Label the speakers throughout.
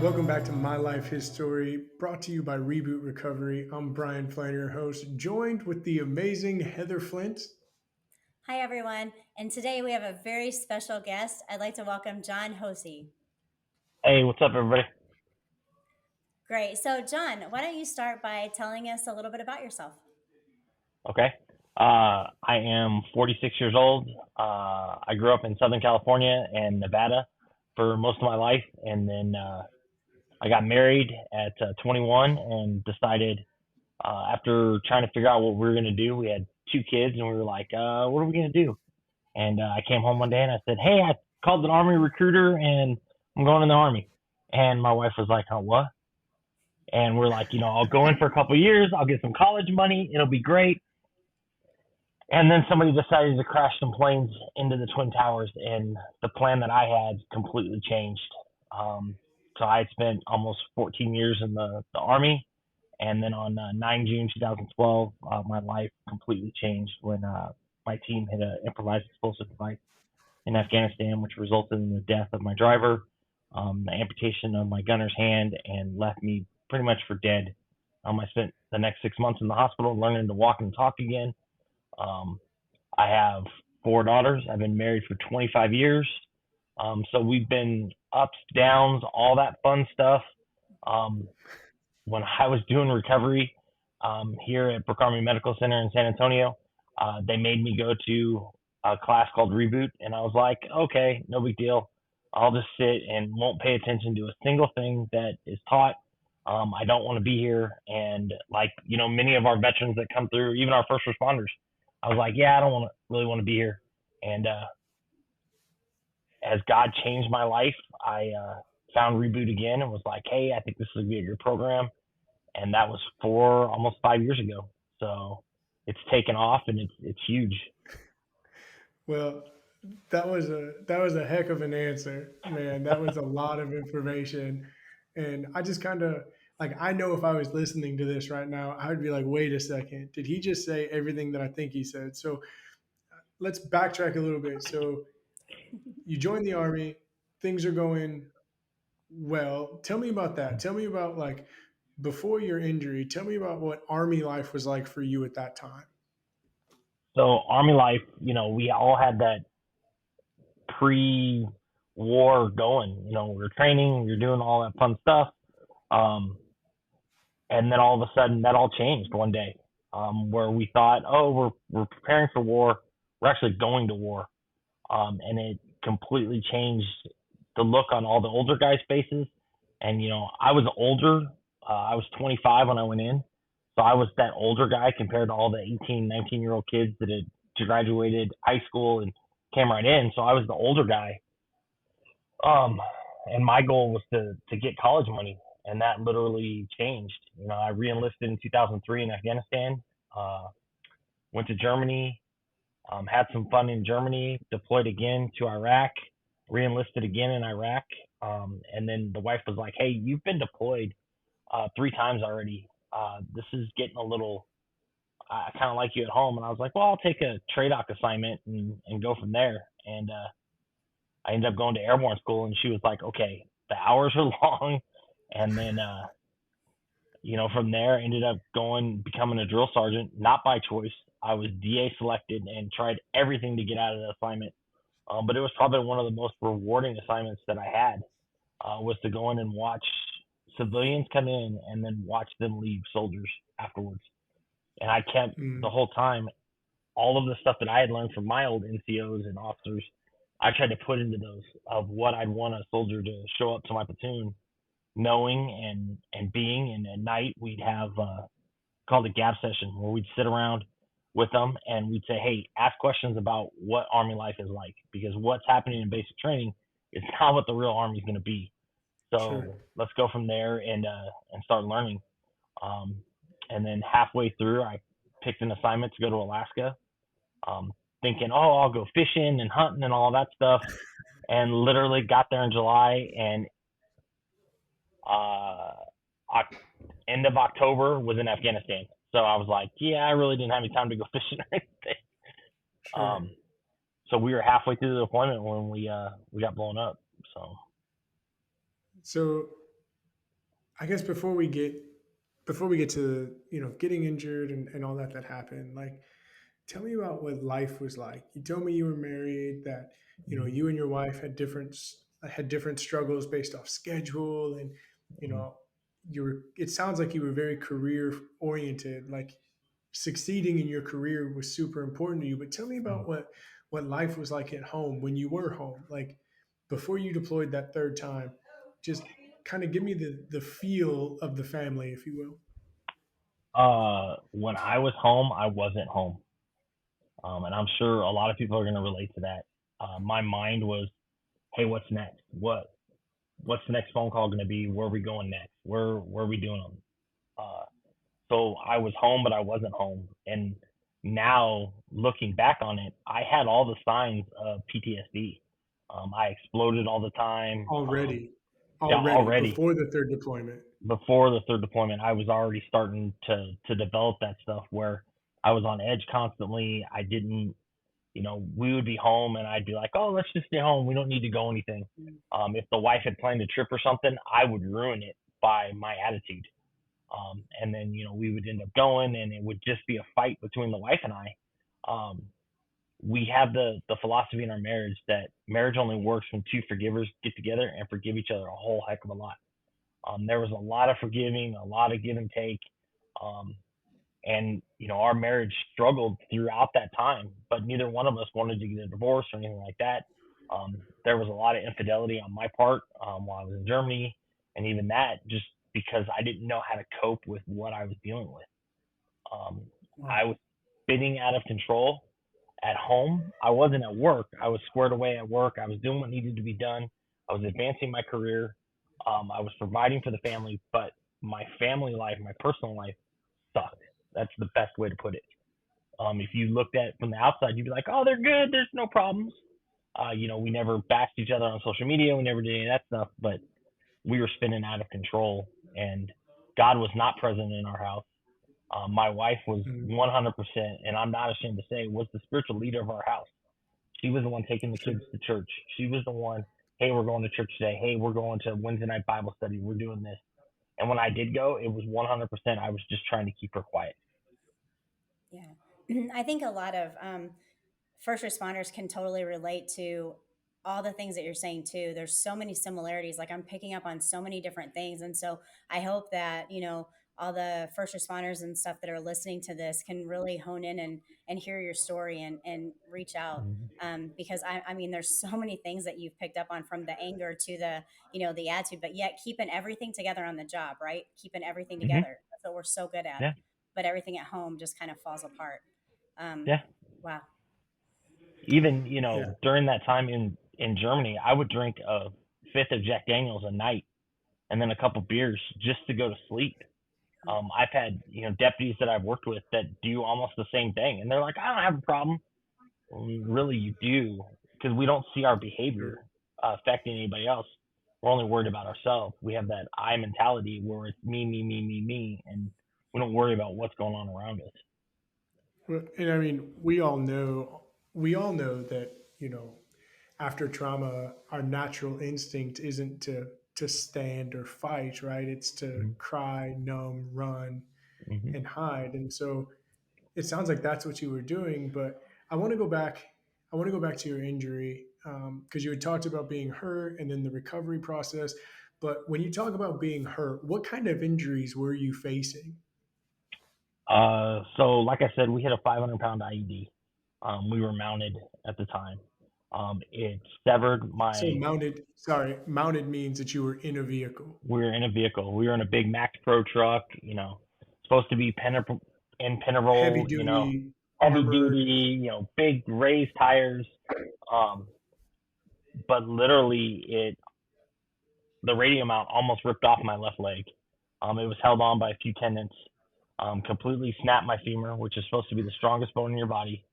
Speaker 1: Welcome back to My Life His Story, brought to you by Reboot Recovery. I'm Brian Flynn, your host, joined with the amazing Heather Flint.
Speaker 2: Hi, everyone. And today we have a very special guest. I'd like to welcome John Hosea.
Speaker 3: Hey, what's up, everybody?
Speaker 2: Great. So, John, why don't you start by telling us a little bit about yourself?
Speaker 3: Okay. I am 46 years old. I grew up in Southern California and Nevada for most of my life. And then I got married at 21 and decided after trying to figure out what we were going to do, we had two kids and we were like, what are we going to do? And I came home one day and I said, hey, I called an Army recruiter and I'm going in the Army. And my wife was like, oh, what? And we're like, I'll go in for a couple of years. I'll get some college money. It'll be great. And then somebody decided to crash some planes into the Twin Towers, and the plan that I had completely changed. So I had spent almost 14 years in the Army, and then on 9 June 2012, my life completely changed when my team hit an improvised explosive device in Afghanistan, which resulted in the death of my driver, the amputation of my gunner's hand, and left me pretty much for dead. I spent the next 6 months in the hospital learning to walk and talk again. Um, I have four daughters. I've been married for 25 years. So we've been ups, downs, all that fun stuff. Um, when I was doing recovery here at Brook Army Medical Center in San Antonio, they made me go to a class called Reboot, and I was like, okay, no big deal. I'll just sit and won't pay attention to a single thing that is taught. I don't want to be here, and many of our veterans that come through, even our first responders, I was like, yeah, I don't really want to be here. And as God changed my life, I found Reboot again and was like, hey, I think this would be a good program. And that was almost 5 years ago. So it's taken off and it's huge.
Speaker 1: Well, that was a heck of an answer, man. That was a lot of information, and I just kind of I know if I was listening to this right now, I would be like, wait a second, did he just say everything that I think he said? So let's backtrack a little bit. So you joined the army, things are going well. Tell me about that. Tell me about before your injury. Tell me about what army life was like for you at that time.
Speaker 3: So Army life, we all had that pre-war going. We were training, we were doing all that fun stuff. Um, and then all of a sudden that all changed one day, where we thought, oh, we're preparing for war. We're actually going to war. And it completely changed the look on all the older guys' faces. And, I was older. I was 25 when I went in. So I was that older guy compared to all the 18, 19-year-old kids that had graduated high school and came right in. So I was the older guy. Um, and my goal was to get college money. And that literally changed. I reenlisted in 2003 in Afghanistan, went to Germany, had some fun in Germany, deployed again to Iraq, reenlisted again in Iraq. And then the wife was like, hey, you've been deployed three times already. This is getting a little, I kind of like you at home. And I was like, well, I'll take a TRADOC assignment and go from there. And I ended up going to airborne school, and she was like, okay, the hours are long. And then, from there, ended up becoming a drill sergeant, not by choice. I was DA selected and tried everything to get out of the assignment. But it was probably one of the most rewarding assignments that I had, was to go in and watch civilians come in and then watch them leave soldiers afterwards. And I kept the
Speaker 1: Mm,
Speaker 3: whole time all of the stuff that I had learned from my old NCOs and officers. I tried to put into those of what I'd want a soldier to show up to my platoon knowing and being. And at night we'd have called a gap session where we'd sit around with them and we'd say, hey, ask questions about what Army life is like, because what's happening in basic training is not what the real Army is going to be.
Speaker 1: sure.
Speaker 3: So let's go from there and start learning. Um, and then halfway through, I picked an assignment to go to Alaska, thinking, oh, I'll go fishing and hunting and all that stuff. And literally got there in July, and uh, end of October was in Afghanistan. So I was like, yeah, I really didn't have any time to go fishing or anything.
Speaker 1: Sure.
Speaker 3: Um, so we were halfway through the deployment when we got blown up. So
Speaker 1: So I guess before we get to getting injured and all that happened, like tell me about what life was like. You told me you were married, that
Speaker 3: Mhm.
Speaker 1: you and your wife had different struggles based off schedule, and you
Speaker 3: Mhm.
Speaker 1: know you were. It sounds like you were very career oriented. Like succeeding in your career was super important to you. But tell me about what life was like at home when you were home, like before you deployed that third time. Just kind of give me the feel of the family, if you will.
Speaker 3: When I was home, I wasn't home. And I'm sure a lot of people are going to relate to that. My mind was, hey, what's next? What's the next phone call going to be? Where are we going next? Where are we doing them? Uh, so I was home, but I wasn't home. And now looking back on it, I had all the signs of PTSD. I exploded all the time.
Speaker 1: Already,
Speaker 3: Yeah,
Speaker 1: already
Speaker 3: already
Speaker 1: before the third deployment.
Speaker 3: before the third deployment, I was already starting to develop that stuff where I was on edge constantly. I didn't, we would be home and I'd be like, oh, let's just stay home. We don't need to go anything. If the wife had planned a trip or something, I would ruin it by my attitude. And then, we would end up going and it would just be a fight between the wife and I. Um, we have the philosophy in our marriage that marriage only works when two forgivers get together and forgive each other a whole heck of a lot. There was a lot of forgiving, a lot of give and take. Um, and, our marriage struggled throughout that time, but neither one of us wanted to get a divorce or anything like that. There was a lot of infidelity on my part while I was in Germany. And even that, just because I didn't know how to cope with what I was dealing with. Um, I
Speaker 1: Wow.
Speaker 3: was spinning out of control at home. I wasn't at work. I was squared away at work. I was doing what needed to be done. I was advancing my career. I was providing for the family, but my family life, my personal life sucked. That's the best way to put it. If you looked at it from the outside, you'd be like, oh, they're good. There's no problems. We never bashed each other on social media. We never did any of that stuff, but we were spinning out of control and God was not present in our house. My wife was
Speaker 1: Mm,
Speaker 3: 100%, and I'm not ashamed to say, was the spiritual leader of our house. She was the one taking the
Speaker 1: sure.
Speaker 3: kids to church. She was the one, hey, we're going to church today. Hey, we're going to Wednesday night Bible study. We're doing this. And when I did go, it was 100%. I was just trying to keep her quiet.
Speaker 2: Yeah. I think a lot of first responders can totally relate to all the things that you're saying too. There's so many similarities. Like I'm picking up on so many different things. And so I hope that, all the first responders and stuff that are listening to this can really hone in and hear your story and reach out.
Speaker 3: Mm-hmm.
Speaker 2: Because I mean, there's so many things that you've picked up on from the anger to the attitude, but yet keeping everything together on the job, right? Keeping everything
Speaker 3: Mm-hmm.
Speaker 2: together. That's what we're so good at.
Speaker 3: Yeah.
Speaker 2: But everything at home just kind of falls apart. Um,
Speaker 3: Yeah.
Speaker 2: wow.
Speaker 3: Even,
Speaker 1: Yeah.
Speaker 3: during that time in Germany, I would drink a fifth of Jack Daniels a night and then a couple beers just to go to sleep. I've had, deputies that I've worked with that do almost the same thing. And they're like, I don't have a problem. Well, really, you do, because we don't see our behavior
Speaker 1: Sure.
Speaker 3: affecting anybody else. We're only worried about ourselves. We have that I mentality where it's me, me, me, me, me, and we don't worry about what's going on around us.
Speaker 1: Well, and I mean, we all know that after trauma, our natural instinct isn't to stand or fight, right? It's to
Speaker 3: Mm-hmm.
Speaker 1: cry, numb, run,
Speaker 3: Mm-hmm.
Speaker 1: and hide. And so it sounds like that's what you were doing. But I want to go back. I want to go back to your injury because you had talked about being hurt and then the recovery process. But when you talk about being hurt, what kind of injuries were you facing?
Speaker 3: So like I said, we hit a 500-pound IED. We were mounted at the time. It severed
Speaker 1: So
Speaker 3: my.
Speaker 1: mounted means that you were in a vehicle,
Speaker 3: We were in a vehicle. We were in a big Max Pro truck. Supposed to be
Speaker 1: heavy
Speaker 3: impenetrable.
Speaker 1: duty,
Speaker 3: Heavy
Speaker 1: armored.
Speaker 3: duty. Big raised tires. Um, but literally, the radial mount almost ripped off my left leg. It was held on by a few tendons. Completely snapped my femur, which is supposed to be the strongest bone in your body.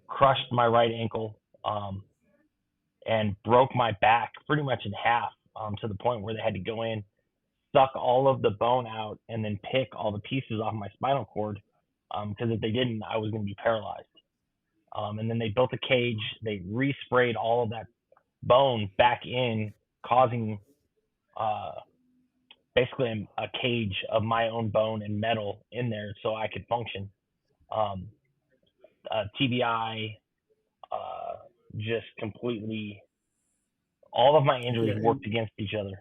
Speaker 3: Crushed my right ankle. And broke my back pretty much in half. To the point where they had to go in, suck all of the bone out, and then pick all the pieces off my spinal cord. Because if they didn't, I was going to be paralyzed. And then they built a cage. They resprayed all of that bone back in, causing uh, basically a cage of my own bone and metal in there so I could function. Um, TBI, uh, just completely, all of my
Speaker 1: Yeah,
Speaker 3: injuries
Speaker 1: and
Speaker 3: worked against each other.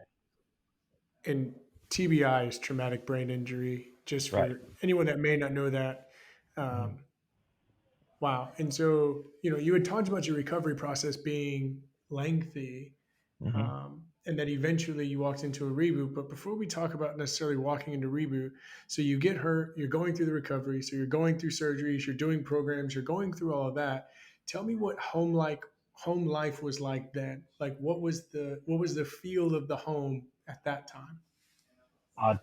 Speaker 1: and TBI is traumatic brain injury. Just
Speaker 3: Right.
Speaker 1: for anyone that may not know that,
Speaker 3: Mm-hmm.
Speaker 1: um, wow. And so, you had talked about your recovery process being lengthy,
Speaker 3: Mm-hmm.
Speaker 1: and that eventually you walked into a reboot. But before we talk about necessarily walking into reboot, so you get hurt, you're going through the recovery, so you're going through surgeries, you're doing programs, you're going through all of that. Tell me what home life was like then. Like what was the feel of the home at that time?
Speaker 3: Uh,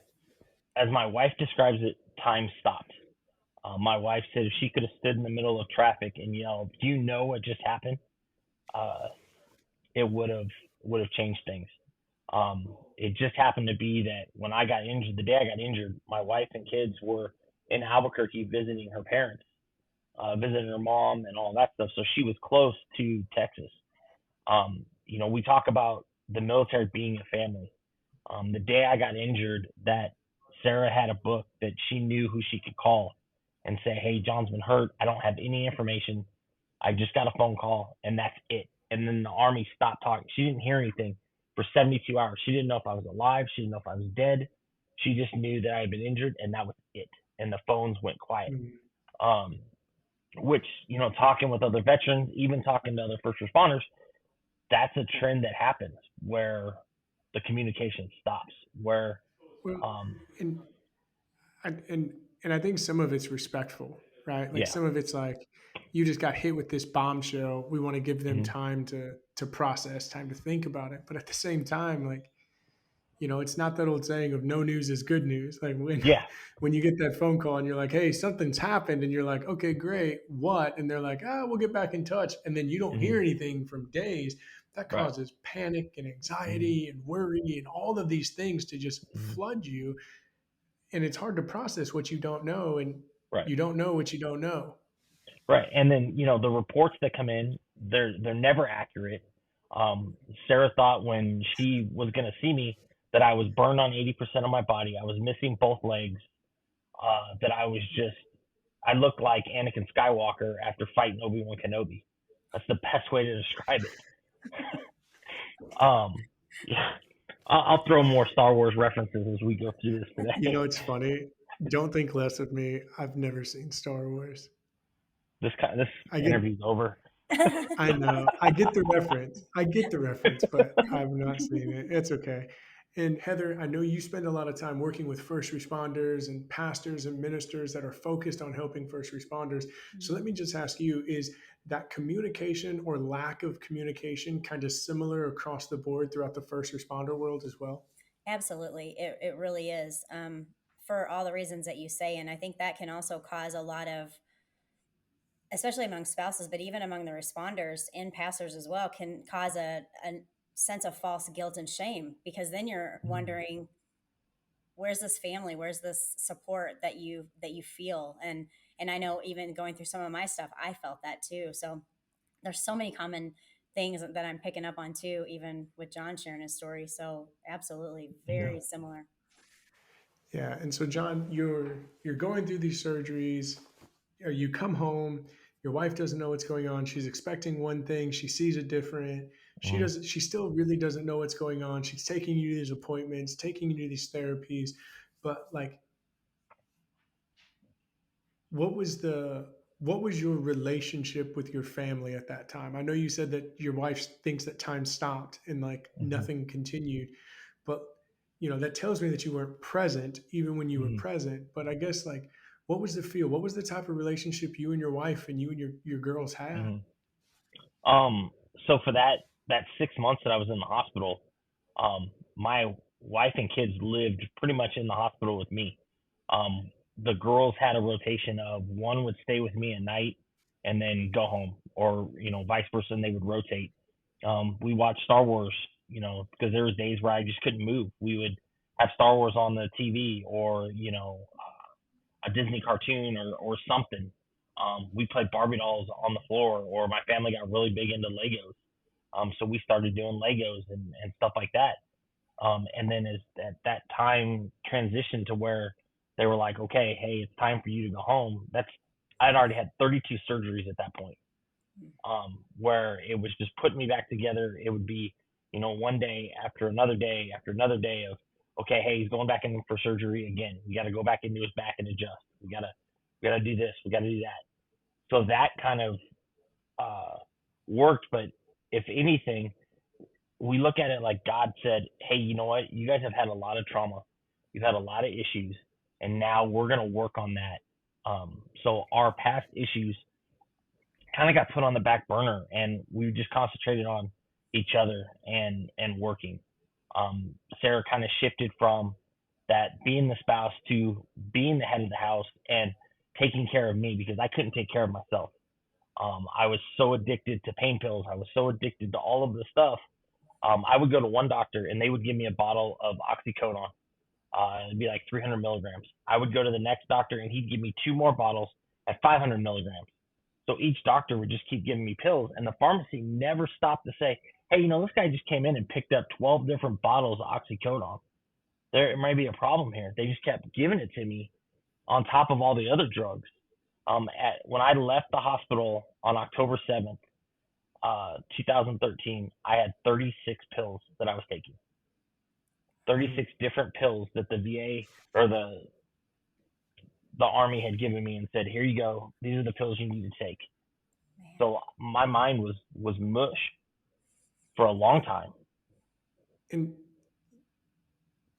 Speaker 3: as my wife describes it, time stopped. My wife said if she could have stood in the middle of traffic and yelled, "Do you know what just happened?" Uh, it would have changed things. It just happened to be that when I got injured, the day I got injured, my wife and kids were in Albuquerque visiting her parents, visiting her mom and all that stuff. So she was close to Texas. We talk about the military being a family. The day I got injured, that Sarah had a book that she knew who she could call and say, "Hey, John's been hurt. I don't have any information. I just got a phone call, and that's it." And then the Army stopped talking. She didn't hear anything for 72 hours. She didn't know if I was alive. She didn't know if I was dead. She just knew that I had been injured, and that was it. And the phones went quiet.
Speaker 1: Mm.
Speaker 3: Um, which, talking with other veterans, even talking to other first responders, that's a trend that happens where the communication stops, where
Speaker 1: Well,
Speaker 3: um,
Speaker 1: and and I think some of it's respectful, right? Like
Speaker 3: yeah.
Speaker 1: some of it's like you just got hit with this bombshell. We want to give them
Speaker 3: Hmm.
Speaker 1: time to process, time to think about it. But at the same time, like it's not that old saying of no news is good news. Like when
Speaker 3: Yeah.
Speaker 1: when you get that phone call and you're like, hey, something's happened, and you're like, okay, great, what? And they're like, we'll get back in touch, and then you don't
Speaker 3: Hmm.
Speaker 1: hear anything from days. That
Speaker 3: Right.
Speaker 1: causes panic and
Speaker 3: Hmm.
Speaker 1: anxiety and worry and all of these things to just
Speaker 3: Hmm.
Speaker 1: flood you, and it's hard to process what you don't know, and
Speaker 3: Right.
Speaker 1: you don't know what you don't know.
Speaker 3: Right. And then, the reports that come in, they're never accurate. Sarah thought when she was going to see me that I was burned on 80% of my body. I was missing both legs. That I looked like Anakin Skywalker after fighting Obi-Wan Kenobi. That's the best way to describe it. Um, yeah. I'll throw more Star Wars references as we go through this today.
Speaker 1: It's funny. Don't think less of me. I've never seen Star Wars.
Speaker 3: This
Speaker 1: I get
Speaker 3: interview's over.
Speaker 1: I know. I get the reference. I get the reference, but I've not seen it. It's okay. And Heather, I know you spend a lot of time working with first responders and pastors and ministers that are focused on helping first responders. So let me just ask you, is that communication or lack of communication kind of similar across the board throughout the first responder world as well?
Speaker 2: Absolutely. It really is, for all the reasons that you say. And I think that can also cause a lot of, especially among spouses, but even among the responders and pastors as well, can cause a sense of false guilt and shame, because then you're
Speaker 3: Mm-hmm.
Speaker 2: wondering, where's this family, where's this support that you feel. And I know even going through some of my stuff, I felt that too. So there's so many common things that I'm picking up on too, even with John sharing his story. So absolutely
Speaker 3: Yeah.
Speaker 2: very similar.
Speaker 1: Yeah. And so John, you're going through these surgeries, or you come home, your wife doesn't know what's going on, she's expecting one thing, she sees it different,
Speaker 3: Mm-hmm.
Speaker 1: she still really doesn't know what's going on, she's taking you to these appointments, taking you to these therapies, but like what was your relationship with your family at that time? I know you said that your wife thinks that time stopped and like
Speaker 3: Mm-hmm.
Speaker 1: nothing continued, but that tells me that you weren't present even when you were
Speaker 3: Mm-hmm.
Speaker 1: present. But I guess like what was the feel? What was the type of relationship you and your wife and you and your girls had?
Speaker 3: Mm-hmm. Um, so for that 6 months that I was in the hospital, my wife and kids lived pretty much in the hospital with me. The girls had a rotation of one would stay with me at night and then go home, or vice versa, and they would rotate. We watched Star Wars, because there was days where I just couldn't move. We would have Star Wars on the TV, or a Disney cartoon, or something. We played Barbie dolls on the floor, or my family got really big into Legos. So we started doing Legos and stuff like that. And then as that time transitioned to where they were like, okay, hey, it's time for you to go home. I'd already had 32 surgeries at that point, where it was just putting me back together. It would be, one day after another day after another day of, okay, hey, he's going back in for surgery again. We got to go back into his back and adjust. We gotta do this. We gotta do that. So that kind of worked. But if anything, we look at it like God said, hey, you know what? You guys have had a lot of trauma. You've had a lot of issues. And now we're going to work on that. So our past issues kind of got put on the back burner, and we just concentrated on each other and working. Sarah kind of shifted from that being the spouse to being the head of the house and taking care of me because I couldn't take care of myself. I was so addicted to pain pills. I was so addicted to all of this stuff. I would go to one doctor and they would give me a bottle of oxycodone. It'd be like 300 milligrams. I would go to the next doctor and he'd give me 2 more bottles at 500 milligrams. So each doctor would just keep giving me pills, and the pharmacy never stopped to say, hey, this guy just came in and picked up 12 different bottles of oxycodone. There might be a problem here. They just kept giving it to me on top of all the other drugs. When I left the hospital on October 7th, 2013, I had 36 pills that I was taking. 36 different pills that the VA or the Army had given me and said, here you go. These are the pills you need to take.
Speaker 2: Man.
Speaker 3: So my mind was mush for a long time.
Speaker 1: And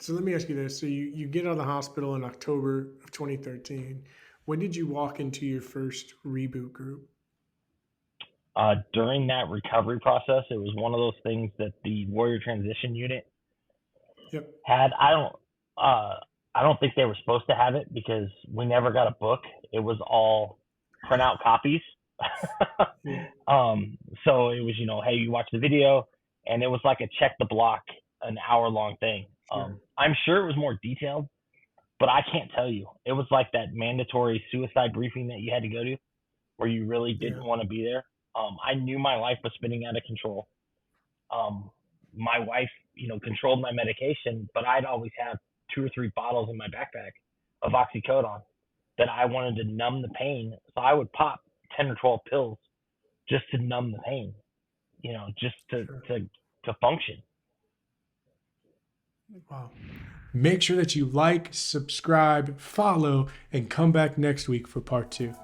Speaker 1: so let me ask you this. So you get out of the hospital in October of 2013. When did you walk into your first reboot group?
Speaker 3: During that recovery process, it was one of those things that the Warrior Transition Unit had. I don't think they were supposed to have it because we never got a book. It was all printout copies. So it was, hey, you watch the video, and it was like a check the block, an hour-long thing. I'm sure it was more detailed, but I can't tell you. It was like that mandatory suicide briefing that you had to go to where you really didn't want to be there. I knew my life was spinning out of control. My wife, controlled my medication, but I'd always have 2 or 3 bottles in my backpack of oxycodone that I wanted to numb the pain. So I would pop 10 or 12 pills just to numb the pain, just to function.
Speaker 1: Wow. Make sure that you like, subscribe, follow, and come back next week for part 2.